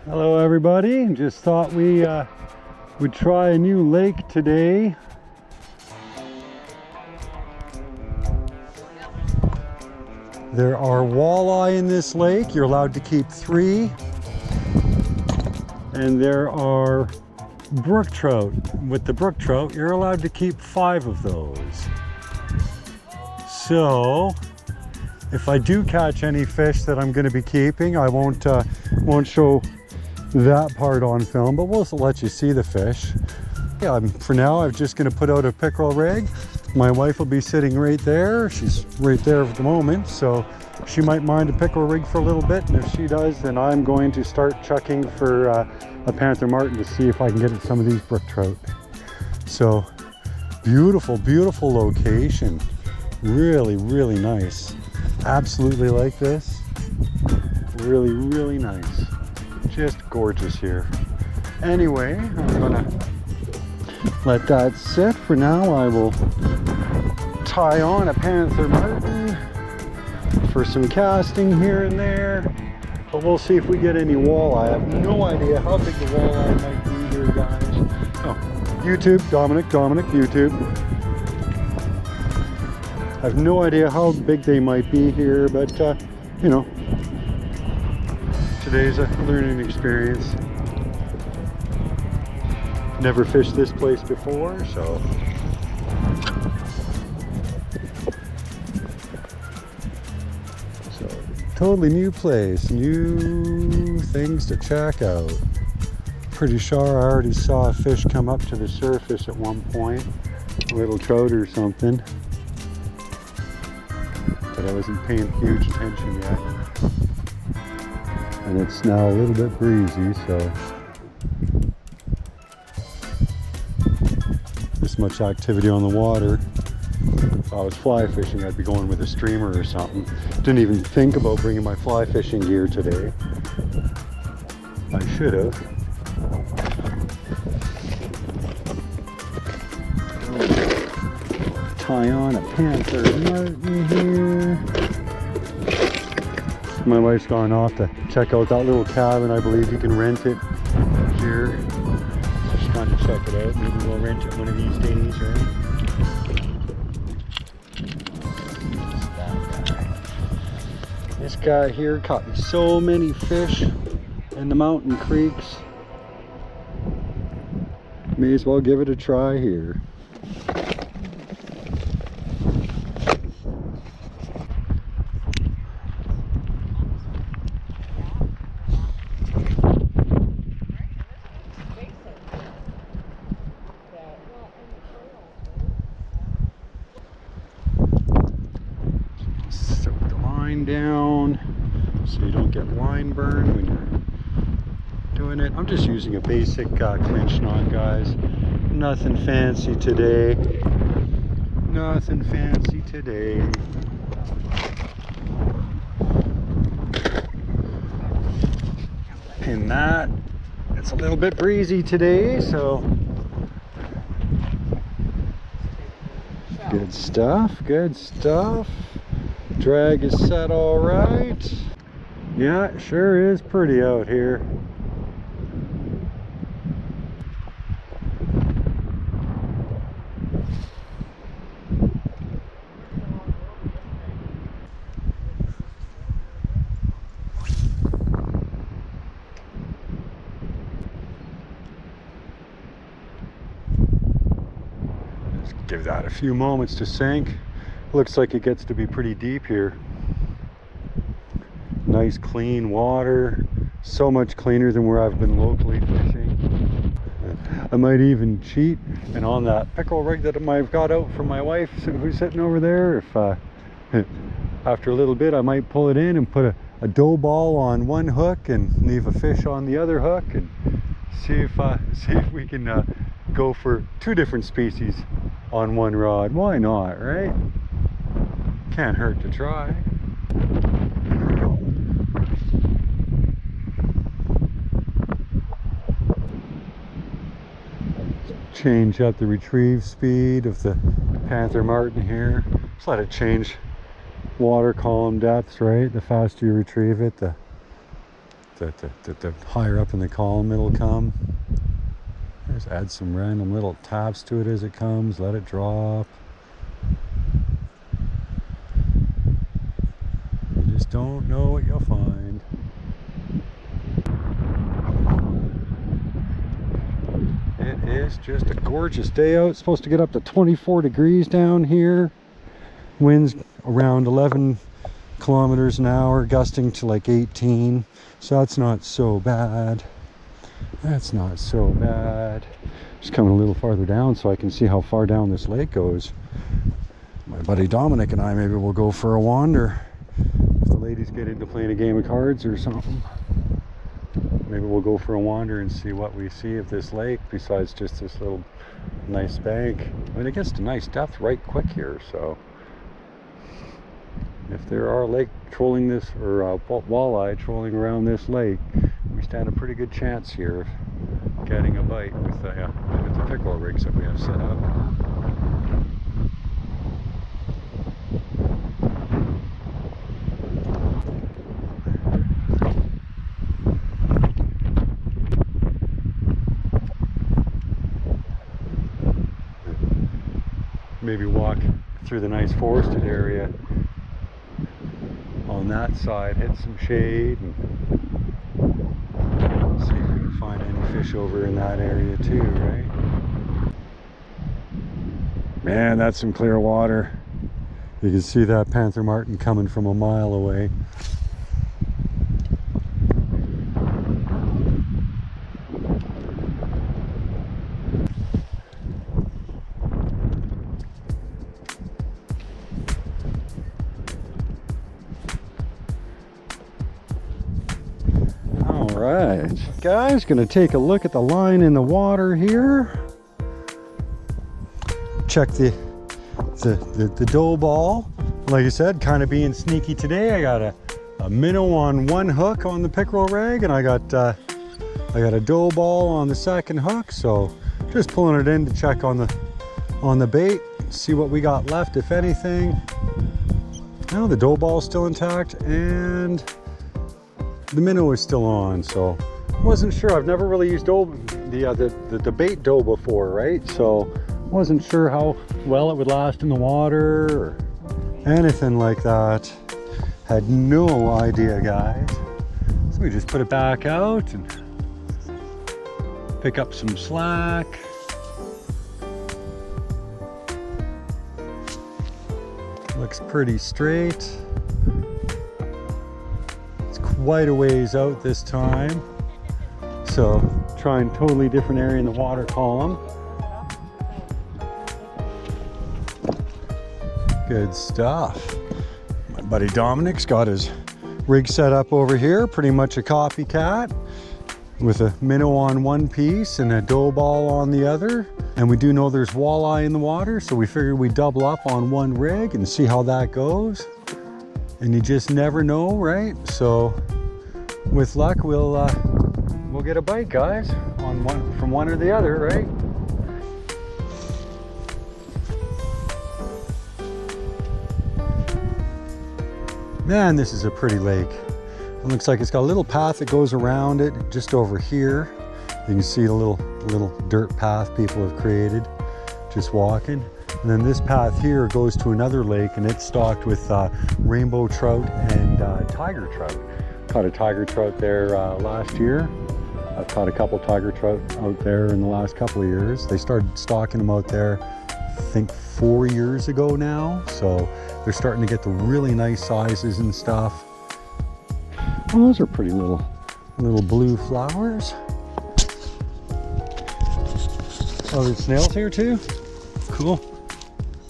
Hello everybody, just thought we would try a new lake today. There are walleye in this lake. You're allowed to keep 3. And there are brook trout. With the brook trout, you're allowed to keep 5 of those. So if I do catch any fish that I'm going to be keeping, I won't show that part on film, but we'll let you see the fish. Yeah, for now I'm just going to put out a pickerel rig. My wife will be sitting right there. She's right there at the moment, so she might mind a pickerel rig for a little bit, and if she does, then I'm going to start chucking for a panther martin to see if I can get at some of these brook trout. So beautiful, beautiful location. Really, really nice. Absolutely like this. Really, really nice. Just gorgeous here. Anyway, I'm gonna let that sit for now. I will tie on a panther martin for some casting here and there, but we'll see if we get any walleye. I have no idea how big the walleye might be here, guys. Oh, YouTube, Dominic, YouTube. I have no idea how big they might be here, but you know, today's a learning experience. Never fished this place before, so totally new place, new things to check out. Pretty sure I already saw a fish come up to the surface at one point, a little trout or something, but I wasn't paying huge attention yet. And it's now a little bit breezy, so this much activity on the water. If I was fly fishing, I'd be going with a streamer or something. Didn't even think about bringing my fly fishing gear today. I should have. Tie on a panther martin here. My wife's gone off to check out that little cabin. I believe you can rent it here. Just trying to check it out. Maybe we'll rent it one of these days, right? This guy here caught me so many fish in the mountain creeks. May as well give it a try here. Down so you don't get line burn when you're doing it. I'm just using a basic clinch knot, guys. Nothing fancy today. Nothing fancy today. Pin that. It's a little bit breezy today, so good stuff, good stuff. Drag is set all right. Yeah, it sure is pretty out here. Just give that a few moments to sink. Looks like it gets to be pretty deep here. Nice clean water, so much cleaner than where I've been locally fishing. I might even cheat and on that pickerel rig that I've got out from my wife who's sitting over there, if after a little bit I might pull it in and put a dough ball on one hook and leave a fish on the other hook and see if we can go for 2 different species on one rod. Why not, right? Can't hurt to try. Change up the retrieve speed of the panther martin here. Just let it change water column depths, right? The faster you retrieve it, the the higher up in the column it'll come. Just add some random little taps to it as it comes, let it drop. You just don't know what you'll find. It is just a gorgeous day out. It's supposed to get up to 24 degrees down here. Winds around 11 kilometers an hour, gusting to like 18. So that's not so bad. That's not so bad. Just coming a little farther down so I can see how far down this lake goes. My buddy Dominic and I maybe will go for a wander. If the ladies get into playing a game of cards or something. Maybe we'll go for a wander and see what we see of this lake besides just this little nice bank. I mean, it gets to nice depth right quick here, so if there are lake trolling this, or walleye trolling around this lake, we stand a pretty good chance here of getting a bite with the pickerel rigs that we have set up. Maybe walk through the nice forested area on that side, hit some shade, and see if we can find any fish over in that area too, right? Man, that's some clear water. You can see that panther martin coming from a mile away. Alright, guys, gonna take a look at the line in the water here. Check the dough ball. Like I said, kind of being sneaky today. I got a minnow on one hook on the pickerel rig, and I got a dough ball on the second hook. So just pulling it in to check on the bait, see what we got left, if anything. Now the dough ball is still intact, and the minnow is still on, so wasn't sure. I've never really used the bait dough before, right? So wasn't sure how well it would last in the water or anything like that. Had no idea, guys. So we just put it back out and pick up some slack. Looks pretty straight. Quite a ways out this time, so trying totally different area in the water column. Good stuff. My buddy Dominic's got his rig set up over here, pretty much a copycat, with a minnow on one piece and a dough ball on the other. And we do know there's walleye in the water, so we figured we'd double up on one rig and see how that goes. And you just never know, right? So with luck, we'll get a bite, guys, on from one or the other, right? Man, this is a pretty lake. It looks like it's got a little path that goes around it just over here. You can see the little dirt path people have created just walking. And then this path here goes to another lake, and it's stocked with rainbow trout and tiger trout. Caught a tiger trout there last year. I've caught a couple tiger trout out there in the last couple of years. They started stocking them out there, I think 4 years ago now. So they're starting to get the really nice sizes and stuff. Oh, those are pretty little blue flowers. Oh, there's snails here too? Cool.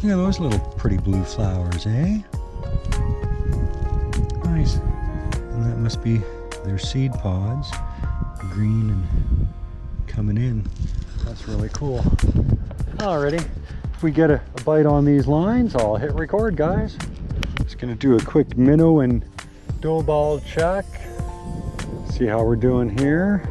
Look at those little pretty blue flowers, eh? Nice. And that must be their seed pods, green and coming in. That's really cool. Alrighty, if we get a bite on these lines, I'll hit record, guys. Just gonna do a quick minnow and dough ball check. See how we're doing here.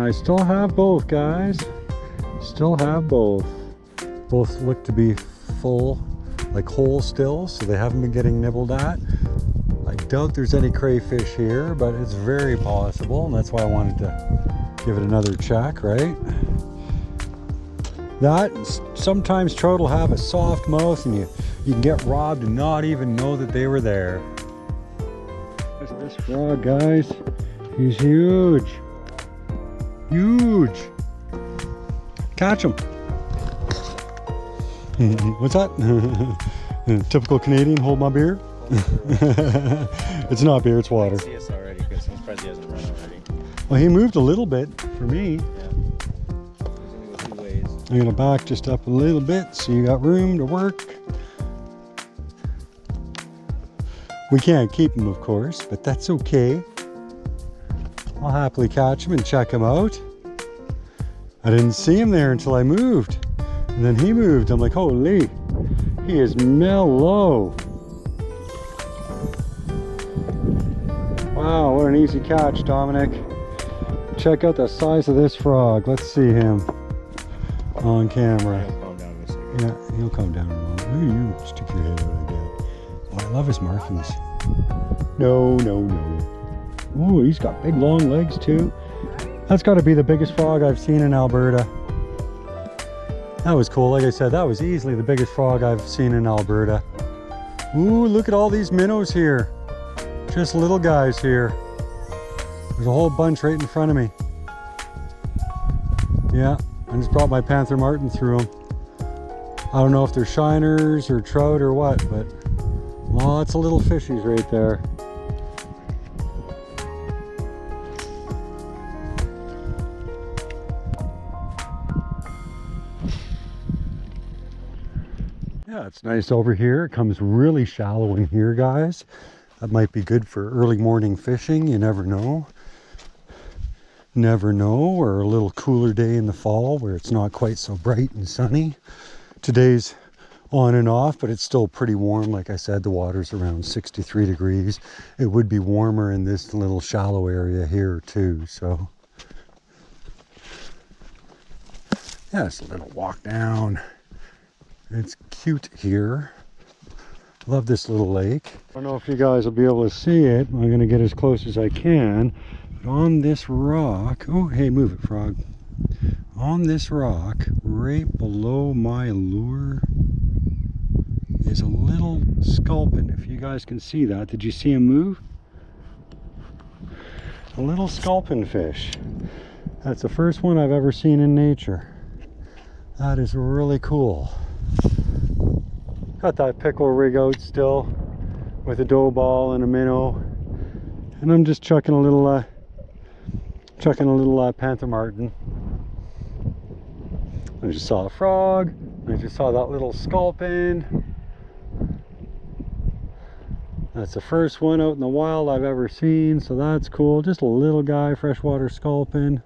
I still have both, guys. Still have both. Both look to be full, like whole still, so they haven't been getting nibbled at. I doubt there's any crayfish here, but it's very possible, and that's why I wanted to give it another check, right? That, sometimes trout will have a soft mouth and you can get robbed and not even know that they were there. Look at this frog, guys. He's huge. Huge. Catch him. What's that? Typical Canadian, hold my beer. It's not beer, it's water. I can see us already, because I'm surprised he hasn't run already. Well, he moved a little bit for me. Yeah. He's gonna go 2 ways. I'm gonna back just up a little bit so you got room to work. We can't keep him, of course, but that's okay. I'll happily catch him and check him out. I didn't see him there until I moved. And then he moved. I'm like, holy, he is mellow. Wow, what an easy catch, Dominic. Check out the size of this frog. Let's see him on camera. He'll calm down in a second. Yeah, he'll calm down in a moment. Ooh, you stick your head out again. Oh, I love his markings. No, no, no. Ooh, he's got big long legs too. That's got to be the biggest frog I've seen in Alberta. That was cool. Like I said, that was easily the biggest frog I've seen in Alberta. Ooh, look at all these minnows here. Just little guys here. There's a whole bunch right in front of me. Yeah, I just brought my Panther Martin through them. I don't know if they're shiners or trout or what, but lots of little fishies right there. Yeah, it's nice over here. It comes really shallow in here, guys. That might be good for early morning fishing. You never know. Never know. Or a little cooler day in the fall where it's not quite so bright and sunny. Today's on and off, but it's still pretty warm. Like I said, the water's around 63 degrees. It would be warmer in this little shallow area here too, so. Yeah, it's a little walk down. It's cute here. Love this little lake. I don't know if you guys will be able to see it. I'm going to get as close as I can. But on this rock, oh, hey, move it, frog. On this rock, right below my lure, is a little sculpin. If you guys can see that, did you see him move? A little sculpin fish. That's the first one I've ever seen in nature. That is really cool. Got that pickle rig out still with a dough ball and a minnow, and I'm just chucking a little Panther Martin. I just saw a frog. I just saw that little sculpin. That's the first one out in the wild I've ever seen, so that's cool. Just a little guy, freshwater sculpin.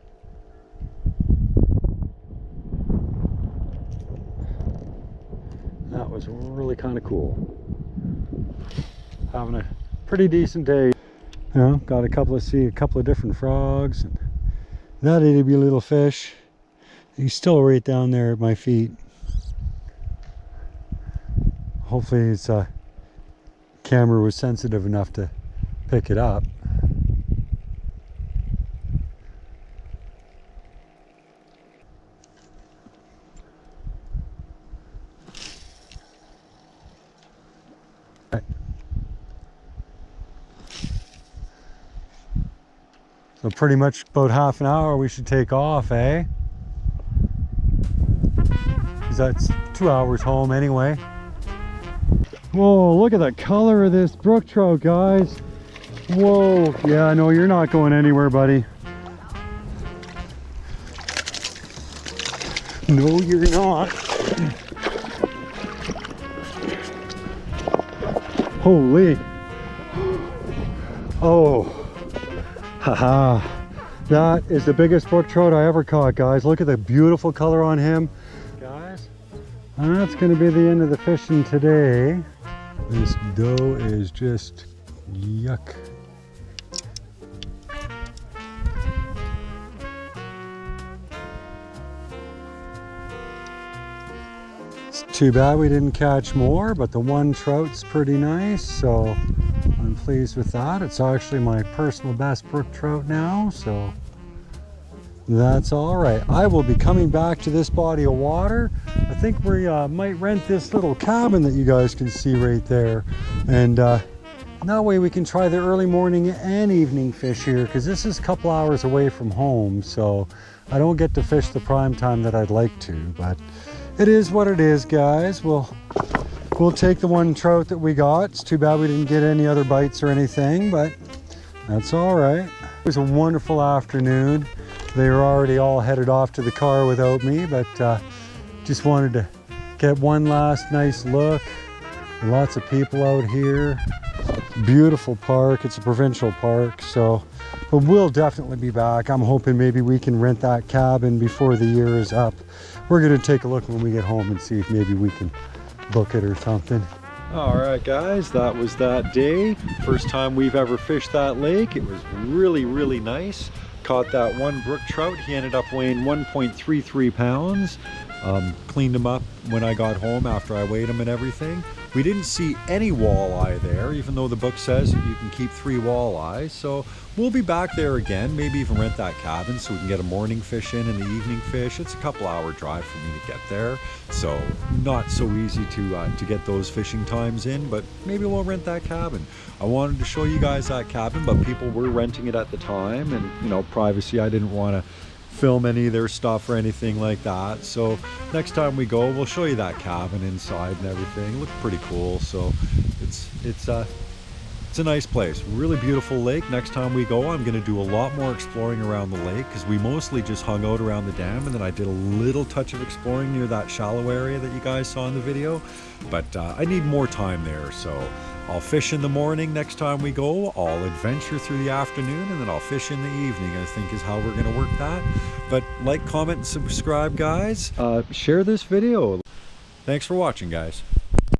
That was really kind of cool. Having a pretty decent day. You know, got a couple of different frogs. And that itty bitty little fish. He's still right down there at my feet. Hopefully his camera was sensitive enough to pick it up. So pretty much about half an hour we should take off, eh? Because that's 2 hours home anyway. Whoa, look at the color of this brook trout, guys. Whoa, yeah, no, you're not going anywhere, buddy. No, you're not. Holy. Oh. Haha, that is the biggest brook trout I ever caught, guys. Look at the beautiful color on him. Guys, that's going to be the end of the fishing today. This dough is just yuck. It's too bad we didn't catch more, but the one trout's pretty nice, so I'm pleased with that. It's actually my personal best brook trout now, so that's all right. I will be coming back to this body of water. I think we might rent this little cabin that you guys can see right there, and that way we can try the early morning and evening fish here, because this is a couple hours away from home, so I don't get to fish the prime time that I'd like to, but it is what it is, guys. We'll take the one trout that we got. It's too bad we didn't get any other bites or anything, but that's all right. It was a wonderful afternoon. They were already all headed off to the car without me, but just wanted to get one last nice look. Lots of people out here. Beautiful park. It's a provincial park, so but we'll definitely be back. I'm hoping maybe we can rent that cabin before the year is up. We're gonna take a look when we get home and see if maybe we can book it or something. All right, guys, that was that day. First time we've ever fished that lake. It was really, really nice. Caught that one brook trout. He ended up weighing 1.33 pounds. Cleaned him up when I got home after I weighed him and everything. We didn't see any walleye there, even though the book says that you can keep 3 walleyes. So we'll be back there again, maybe even rent that cabin so we can get a morning fish in and the evening fish. It's a couple-hour drive for me to get there, so not so easy to get those fishing times in, but maybe we'll rent that cabin. I wanted to show you guys that cabin, but people were renting it at the time, and you know, privacy, I didn't want to film any of their stuff or anything like that. So next time we go, we'll show you that cabin inside and everything. It looked pretty cool. So it's a nice place, really beautiful lake. Next time we go, I'm going to do a lot more exploring around the lake, because we mostly just hung out around the dam, and then I did a little touch of exploring near that shallow area that you guys saw in the video, but I need more time there. So I'll fish in the morning next time we go, I'll adventure through the afternoon, and then I'll fish in the evening, I think is how we're going to work that. But like, comment, and subscribe, guys. Share this video. Thanks for watching, guys.